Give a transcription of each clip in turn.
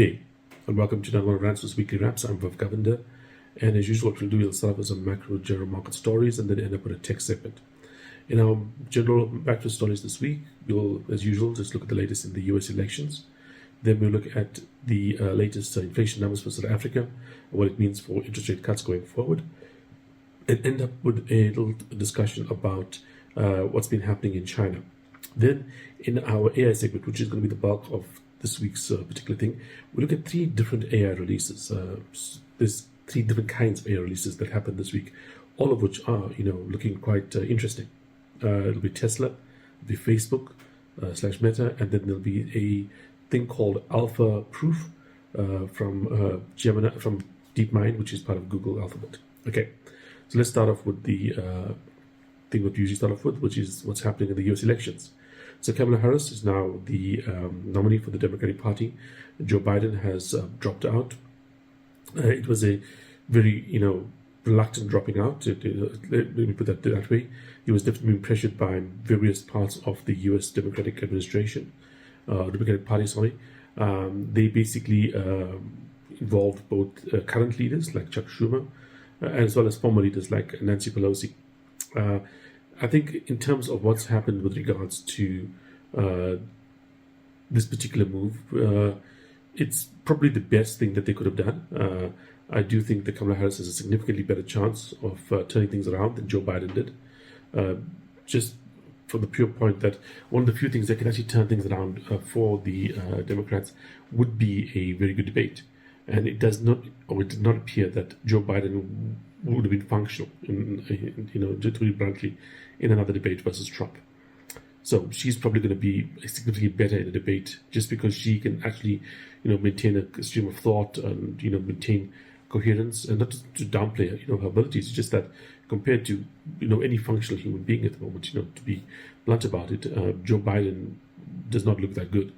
Good day, and welcome to another one of Ranso's Weekly Wraps. I'm Vav Govender, and as usual, what we'll do is start off with some macro general market stories and then end up with a tech segment. In our general macro stories this week, we'll, as usual, just look at the latest in the US elections. Then we'll look at the latest inflation numbers for South Africa, and what it means for interest rate cuts going forward, and end up with a little discussion about what's been happening in China. Then, in our AI segment, which is going to be the bulk of this week's particular thing, we look at three different AI releases. There's three different kinds of AI releases that happened this week, all of which are, looking quite interesting. It'll be Tesla, it'll be Facebook / Meta, and then there'll be a thing called Alpha Proof from Gemini, from DeepMind, which is part of Google Alphabet. Okay, so let's start off with the thing that we usually start off with, which is what's happening in the US elections. So Kamala Harris is now the nominee for the Democratic Party. Joe Biden has dropped out. It was a very, reluctant dropping out. Let me put that way. He was definitely being pressured by various parts of the U.S. Democratic administration, Democratic Party. Sorry, they basically involved both current leaders like Chuck Schumer, as well as former leaders like Nancy Pelosi. I think in terms of what's happened with regards to this particular move, it's probably the best thing that they could have done. I do think that Kamala Harris has a significantly better chance of turning things around than Joe Biden did. Just from the pure point that one of the few things that can actually turn things around for the Democrats would be a very good debate. And it does not, or it did not appear that Joe Biden would have been functional, to put it bluntly, in another debate versus Trump. So she's probably going to be significantly better in a debate just because she can actually, maintain a stream of thought and, maintain coherence, and not to downplay, her abilities. It's just that compared to, any functional human being at the moment, to be blunt about it, Joe Biden does not look that good.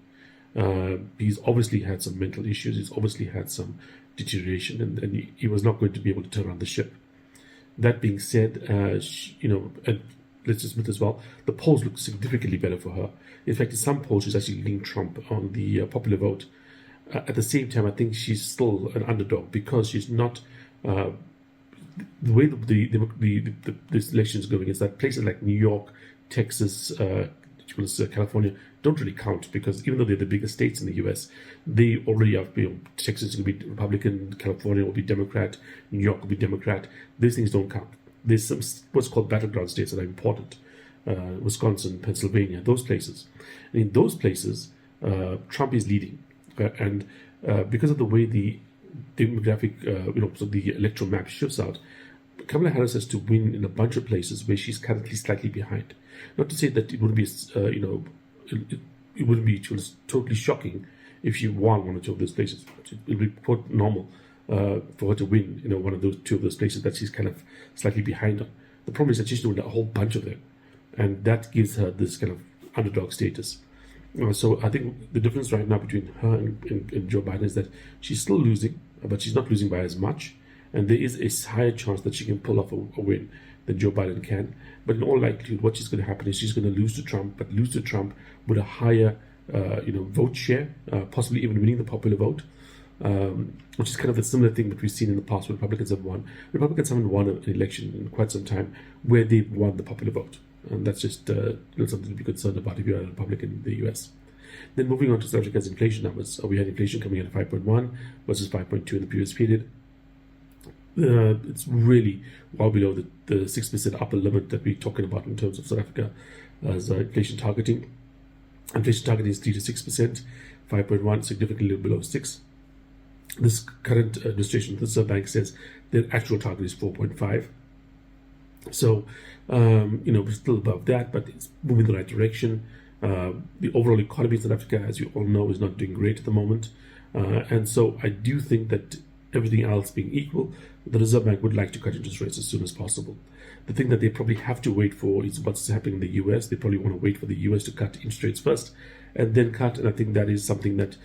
He's obviously had some mental issues. He's obviously had some deterioration, and he was not going to be able to turn around the ship. That being said, and let's just admit as well, the polls look significantly better for her. In fact, in some polls, she's actually leading Trump on the popular vote. At the same time, I think she's still an underdog because she's not. The way this election is going is that places like New York, Texas, California don't really count, because even though they're the biggest states in the U.S., they already have, Texas will be Republican, California will be Democrat, New York will be Democrat. These things don't count. There's some what's called battleground states that are important, Wisconsin, Pennsylvania, those places. And in those places, Trump is leading, and because of the way the demographic, so the electoral map shifts out, Kamala Harris has to win in a bunch of places where she's currently slightly behind. Not to say that it wouldn't be, it wouldn't be totally shocking if she won one or two of those places. It would be quite normal for her to win, one of those two of those places that she's kind of slightly behind on. The problem is that she's doing a whole bunch of them, and that gives her this kind of underdog status. So I think the difference right now between her and Joe Biden is that she's still losing, but she's not losing by as much. And there is a higher chance that she can pull off a win than Joe Biden can. But in all likelihood, what is going to happen is she's going to lose to Trump, but lose to Trump with a higher, vote share, possibly even winning the popular vote, which is kind of a similar thing that we've seen in the past where Republicans have won. Republicans haven't won an election in quite some time where they've won the popular vote. And that's just something to be concerned about if you're a Republican in the US. Then moving on to South Africa's inflation numbers. We had inflation coming in at 5.1 versus 5.2 in the previous period. It's really well below the 6% upper limit that we're talking about in terms of South Africa as inflation targeting. Inflation targeting is 3 to 6%, 5.1 significantly below 6. This current administration, the Reserve Bank, says their actual target is 4.5. So, we're still above that, but it's moving in the right direction. The overall economy in South Africa, as you all know, is not doing great at the moment. And so I do think that everything else being equal, the Reserve Bank would like to cut interest rates as soon as possible. The thing that they probably have to wait for is what's happening in the US. They probably want to wait for the US to cut interest rates first and then cut. And I think that is something that,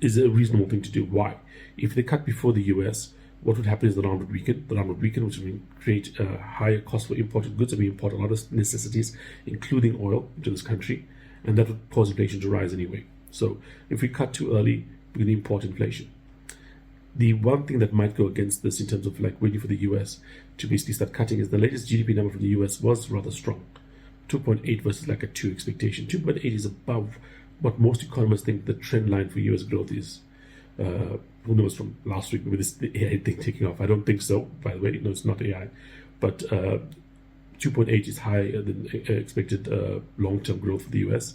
is a reasonable thing to do. Why? If they cut before the US, what would happen is the rand would weaken. The rand would weaken, which would create a higher cost for imported goods, and we import a lot of necessities, including oil, into this country, and that would cause inflation to rise anyway. So if we cut too early, we're going to import inflation. The one thing that might go against this in terms of like waiting for the US to basically start cutting is the latest GDP number from the US was rather strong. 2.8 versus like a 2 expectation. 2.8 is above what most economists think the trend line for US growth is. Who knows from last week, maybe this the AI thing taking off. I don't think so, by the way. No, it's not AI. But 2.8 is higher than expected long-term growth for the US.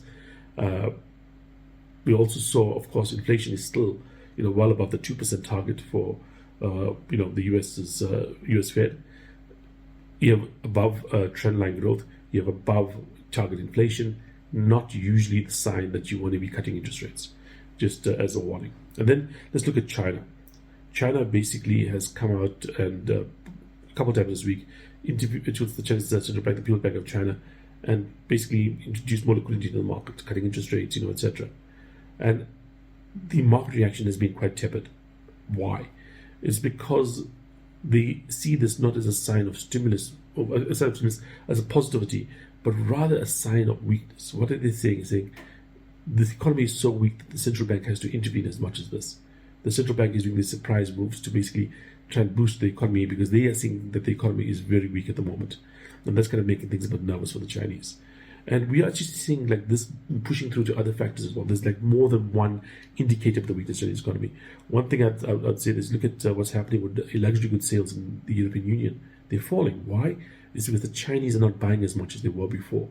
We also saw, of course, inflation is still well above the 2% target for the US Fed. You have above trend line growth. You have above target inflation. Not usually the sign that you want to be cutting interest rates, just as a warning. And then let's look at China. China basically has come out and a couple of times this week interviewed with the Chinese Central Bank, the People's Bank of China, and basically introduced more liquidity in the market, cutting interest rates, etc. And the market reaction has been quite tepid. Why? It's because they see this not as a sign of stimulus, or a sign of stimulus as a positivity, but rather a sign of weakness. What are they saying? Saying this economy is so weak that the central bank has to intervene as much as this. The central bank is doing these surprise moves to basically try and boost the economy because they are seeing that the economy is very weak at the moment. And that's kind of making things a bit nervous for the Chinese. And we are actually seeing like this pushing through to other factors as well. There's like more than one indicator of the weakness in the Chinese economy. One thing I'd say is look at what's happening with the luxury goods sales in the European Union. They're falling. Why? It's because the Chinese are not buying as much as they were before.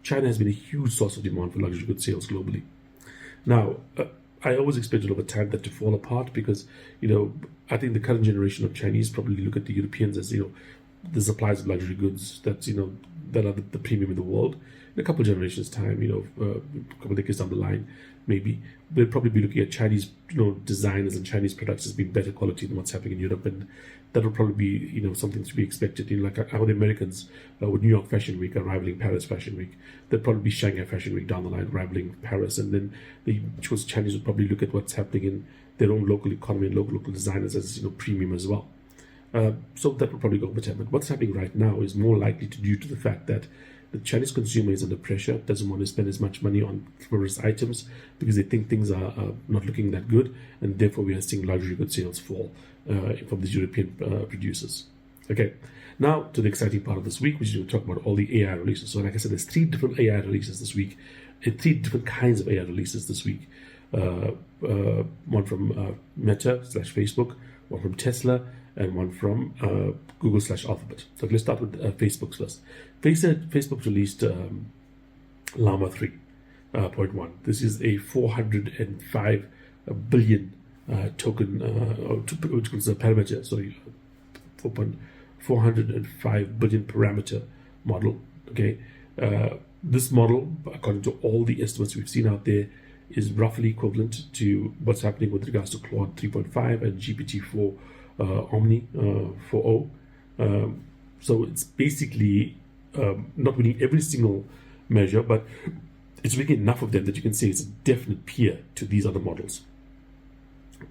China has been a huge source of demand for luxury goods sales globally. Now, I always expected over time that to fall apart because, I think the current generation of Chinese probably look at the Europeans as, the supplies of luxury goods that are the premium in the world. In a couple of generations' time, a couple of decades down the line, maybe we'll probably be looking at Chinese, designers and Chinese products as being better quality than what's happening in Europe, and that will probably be, something to be expected. Like how the Americans with New York Fashion Week are rivaling Paris Fashion Week, there'll probably be Shanghai Fashion Week down the line rivaling Paris, and then the Chinese will probably look at what's happening in their own local economy and local designers as premium as well. So that will probably go over time. But what's happening right now is more likely due to the fact that the Chinese consumer is under pressure, doesn't want to spend as much money on frivolous items because they think things are not looking that good, and therefore we are seeing luxury goods sales fall from these European producers. Okay, now to the exciting part of this week, which is going to talk about all the AI releases. So like I said, there's 3 different AI releases this week, 3 different kinds of AI releases this week. One from Meta/Facebook, one from Tesla, and one from Google/Alphabet. So let's start with Facebook's first. Facebook released Llama 3.1. This is a 405 billion token, which is a parameter, 405 billion parameter model. Okay, this model, according to all the estimates we've seen out there, is roughly equivalent to what's happening with regards to Claude 3.5 and GPT-4 Omni 4.0. So it's basically not winning every single measure, but it's really enough of them that you can say it's a definite peer to these other models.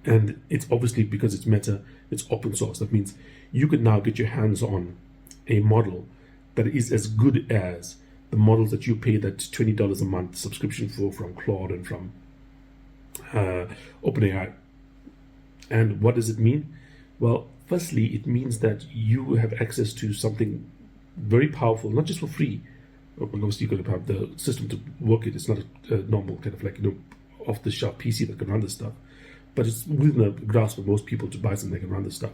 And it's obviously because it's Meta, it's open source. That means you can now get your hands on a model that is as good as the models that you pay that $20 a month subscription for from Claude and from OpenAI. And what does it mean? Well, firstly, it means that you have access to something very powerful, not just for free. Obviously, you're going to have the system to work it. It's not a normal kind of like, off-the-shelf PC that can run this stuff. But it's within the grasp of most people to buy something that can run this stuff.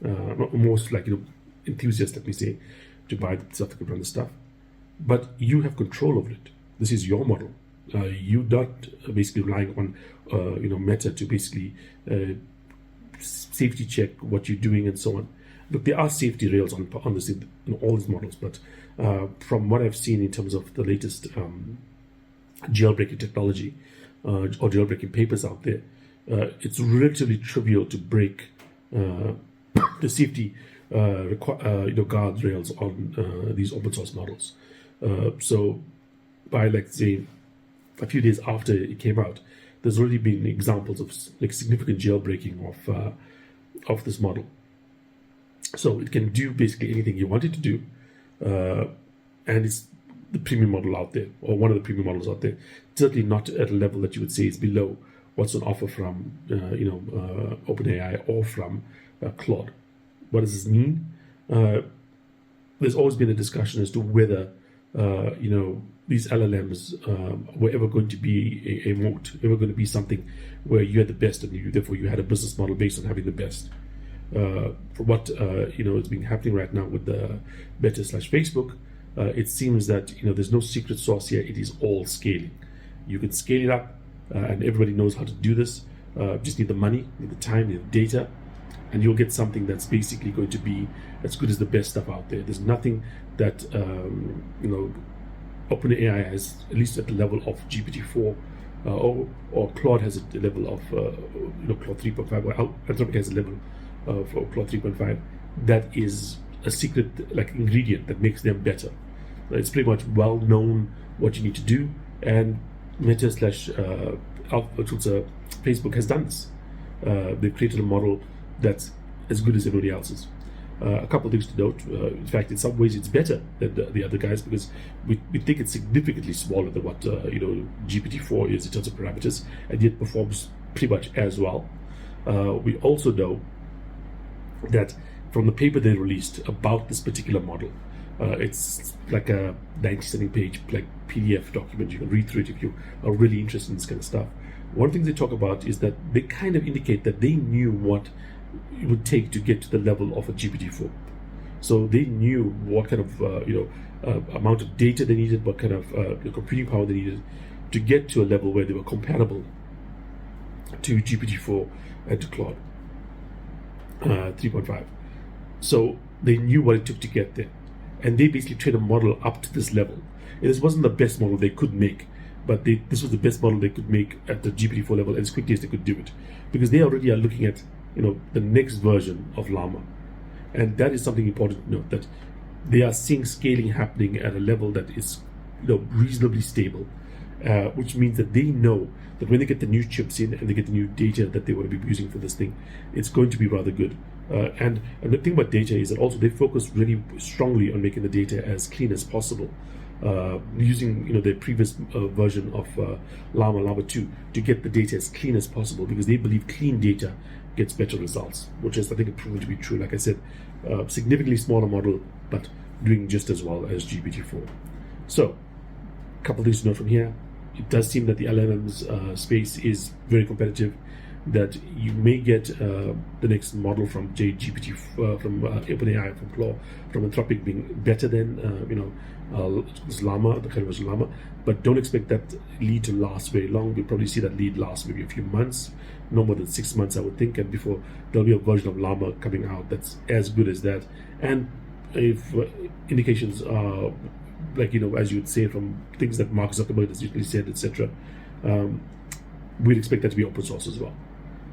Most like, enthusiasts, let me say, to buy the stuff that can run this stuff. But you have control over it. This is your model. You're not basically relying on, Meta to basically safety check what you're doing and so on. Look, there are safety rails on this in all these models, but from what I've seen in terms of the latest jailbreaking technology or jailbreaking papers out there, it's relatively trivial to break the safety guardrails on these open source models. So by say a few days after it came out, there's already been examples of significant jailbreaking of this model. So it can do basically anything you want it to do, and it's the premium model out there, or one of the premium models out there. Certainly not at a level that you would say is below what's on offer from OpenAI or from Claude. What does this mean? There's always been a discussion as to whether these LLMs were ever going to be a moat, ever going to be something where you had the best and therefore you had a business model based on having the best. For what is being happening right now with the Meta/Facebook, it seems that there's no secret sauce here. It is all scaling. You can scale it up, and everybody knows how to do this. Just need the money, need the time, need the data, and you'll get something that's basically going to be as good as the best stuff out there. There's nothing that OpenAI has, at least at the level of GPT-4, or Claude has at the level of Claude 3.5, or Anthropic has a level for Claude 3.5. That is a secret ingredient that makes them better. It's pretty much well known what you need to do, and Meta Facebook has done this. They've created a model that's as good as everybody else's. A couple of things to note. In fact, in some ways, it's better than the other guys because we think it's significantly smaller than what GPT-4 is in terms of parameters, and yet performs pretty much as well. We also know that from the paper they released about this particular model, it's like a 97 page PDF document. You can read through it if you are really interested in this kind of stuff. One thing they talk about is that they kind of indicate that they knew what it would take to get to the level of a GPT-4. So they knew what kind of amount of data they needed, what kind of computing power they needed to get to a level where they were compatible to GPT-4 and to Claude 3.5. So they knew what it took to get there, and they basically trained a model up to this level. And this wasn't the best model they could make, but this was the best model they could make at the GPT-4 level as quickly as they could do it, because they already are looking at the next version of Llama. And that is something important to note, that they are seeing scaling happening at a level that is reasonably stable, which means that they know that when they get the new chips in and they get the new data that they want to be using for this thing, it's going to be rather good. And the thing about data is that also they focus really strongly on making the data as clean as possible, using their previous version of Llama 2 to get the data as clean as possible, because they believe clean data gets better results, which is, I think, proven to be true. Like I said, significantly smaller model, but doing just as well as GPT-4. So, a couple of things to note from here. It does seem that the LLM's space is very competitive, that you may get the next model from GPT, from OpenAI, from Claude, from Anthropic being better than Llama, the kind of version of Llama, but don't expect that lead to last very long. We'll probably see that lead last maybe a few months, no more than 6 months, I would think, and before there'll be a version of Llama coming out that's as good as that. And if indications are as you would say from things that Mark Zuckerberg has usually said, etc., we'd expect that to be open source as well.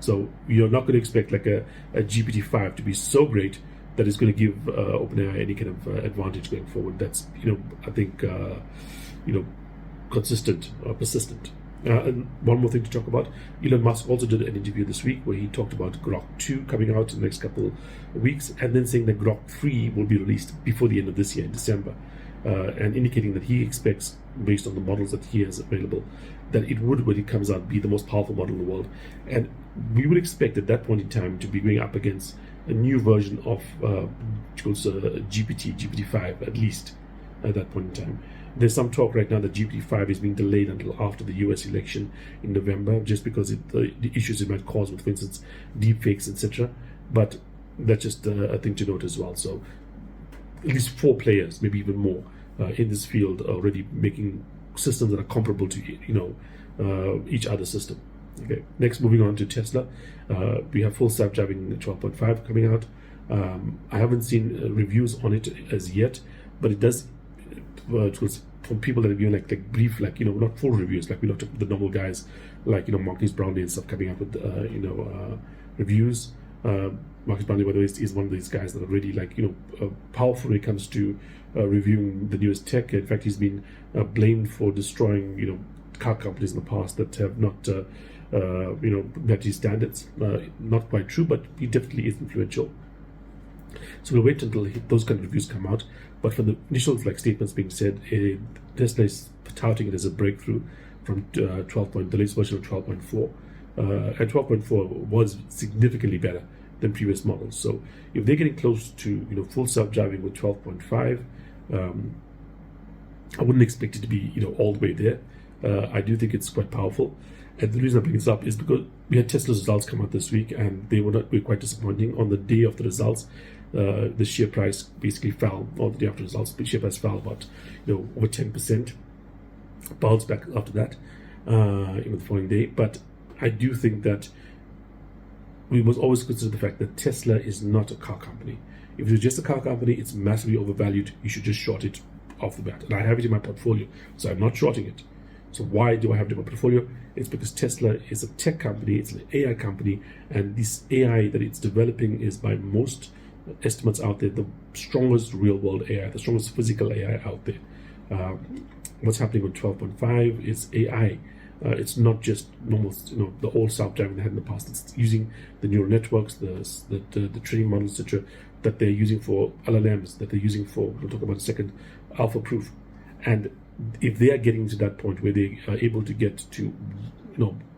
So you're not going to expect a GPT-5 to be so great that it's going to give OpenAI any kind of advantage going forward. That's I think consistent or persistent. And one more thing to talk about: Elon Musk also did an interview this week where he talked about Grok 2 coming out in the next couple of weeks, and then saying that Grok 3 will be released before the end of this year in December, and indicating that he expects, based on the models that he has available, that it would, when it comes out, be the most powerful model in the world. And we would expect at that point in time to be going up against a new version of GPT-5, at least at that point in time. There's some talk right now that GPT-5 is being delayed until after the US election in November, just because the issues it might cause with, for instance, deepfakes, etc. But that's just a thing to note as well. So at least 4 players, maybe even more, in this field are already making systems that are comparable to each other's system. Okay. Next, moving on to Tesla, we have full self-driving 12.5 coming out. I haven't seen reviews on it as yet, but it does. From people that have given brief, not full reviews, we looked at the normal guys Marcus Brownlee and stuff coming up with reviews. Marcus Brownlee, by the way, is one of these guys that are really powerful when it comes to reviewing the newest tech. In fact, he's been blamed for destroying car companies in the past that have not met his standards. Not quite true, but he definitely is influential. So we'll wait until those kind of reviews come out. But from the initial statements being said, Tesla is touting it as a breakthrough from the latest version of 12.4. And 12.4 was significantly better than previous models. So if they're getting close to full self-driving with 12.5, I wouldn't expect it to be all the way there. I do think it's quite powerful. And the reason I bring this up is because we had Tesla's results come out this week, and they were quite disappointing. On the day of the results, the share price basically fell. Or the day after results, the share price fell about over 10%. Bounced back after that, the following day. But I do think that we must always consider the fact that Tesla is not a car company. If it's just a car company, it's massively overvalued. You should just short it off the bat. And I have it in my portfolio, so I'm not shorting it. So why do I have it in my portfolio? It's because Tesla is a tech company, it's an AI company, and this AI that it's developing is, by most estimates out there, the strongest real-world AI, the strongest physical AI out there. What's happening with 12.5 is AI. It's not just normal, the old self-driving they had in the past. It's using the neural networks, the training models, etc., that they're using for LLMs, that they're using for, we'll talk about in a second, alpha proof. And if they are getting to that point where they are able to get to,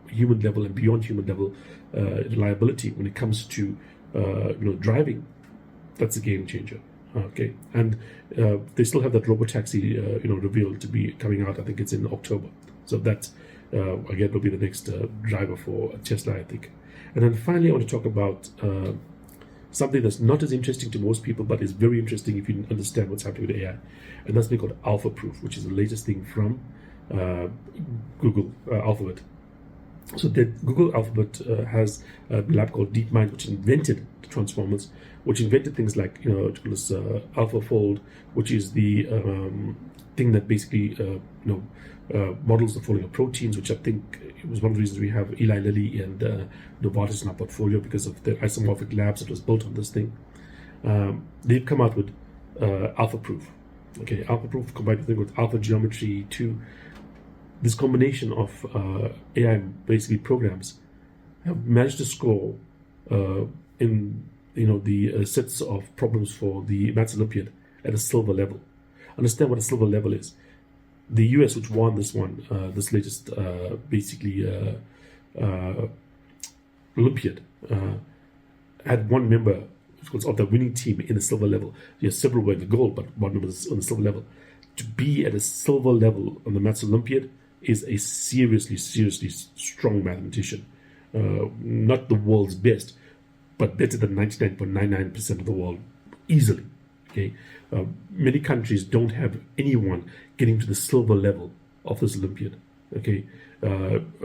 human level and beyond human level reliability when it comes to, driving, that's a game changer. Okay, and they still have that robotaxi, revealed to be coming out. I think it's in October. So that again will be the next driver for Tesla, I think. And then finally, I want to talk about something that's not as interesting to most people, but is very interesting if you understand what's happening with AI, and that's being called Alpha Proof, which is the latest thing from Google Alphabet. So Google Alphabet has a lab called DeepMind, which invented the transformers, which invented things like AlphaFold, which is the thing that basically models the folding of proteins, which I think it was one of the reasons we have Eli Lilly and Novartis in our portfolio, because of the isomorphic labs that was built on this thing. They've come out with Alpha Proof. Okay, Alpha Proof combined with Alpha Geometry 2. This combination of AI basically programs have managed to score in the sets of problems for the Maths Olympiad at a silver level. Understand what a silver level is. The US, which won this one, this latest Olympiad, had one member of the winning team in the silver level. Yes, several were in the gold, but one member was on the silver level. To be at a silver level on the Maths Olympiad is a seriously strong mathematician. Not the world's best, but better than 99.99% of the world, easily. Okay, many countries don't have anyone getting to the silver level of this Olympiad. Okay,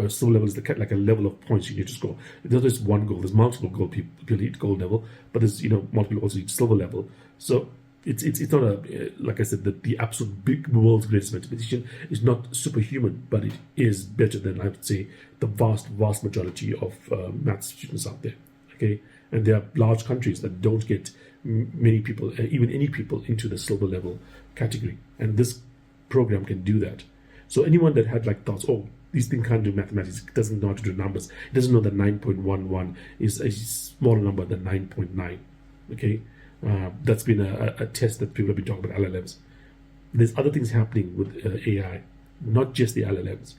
silver level is like a level of points you need to score. It's not just one goal. There's multiple goal people hit gold level, but there's multiple also hit silver level. So it's not a, like I said, the absolute big world's greatest mathematician is not superhuman, but it is better than, I would say, the vast majority of maths students out there. Okay, and there are large countries that don't get many people, even any people, into the silver level category, and this program can do that. So anyone that had thoughts, oh, this thing can't do mathematics, it doesn't know how to do numbers, it doesn't know that 9.11 is a smaller number than 9.9. Okay, that's been a test that people have been talking about LLMs. There's other things happening with AI, not just the LLMs,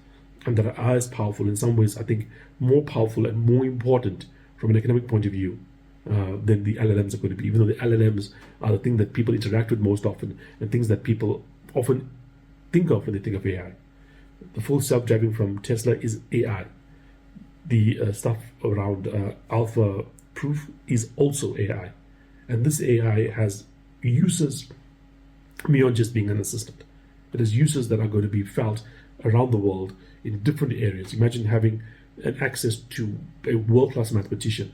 and that are as powerful, in some ways I think more powerful and more important from an economic point of view than the LLMs are going to be, even though the LLMs are the thing that people interact with most often and things that people often think of when they think of AI. The full self-driving from Tesla is AI. The stuff around Alpha Proof is also AI. And this AI has uses beyond just being an assistant. It has uses that are going to be felt around the world in different areas. Imagine having an access to a world-class mathematician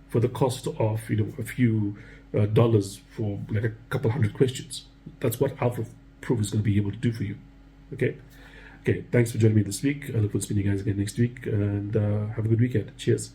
for the cost of a few dollars for like a couple hundred questions. That's what Alpha Proof is going to be able to do for you. Okay, thanks for joining me this week. I look forward to seeing you guys again next week, and have a good weekend. Cheers.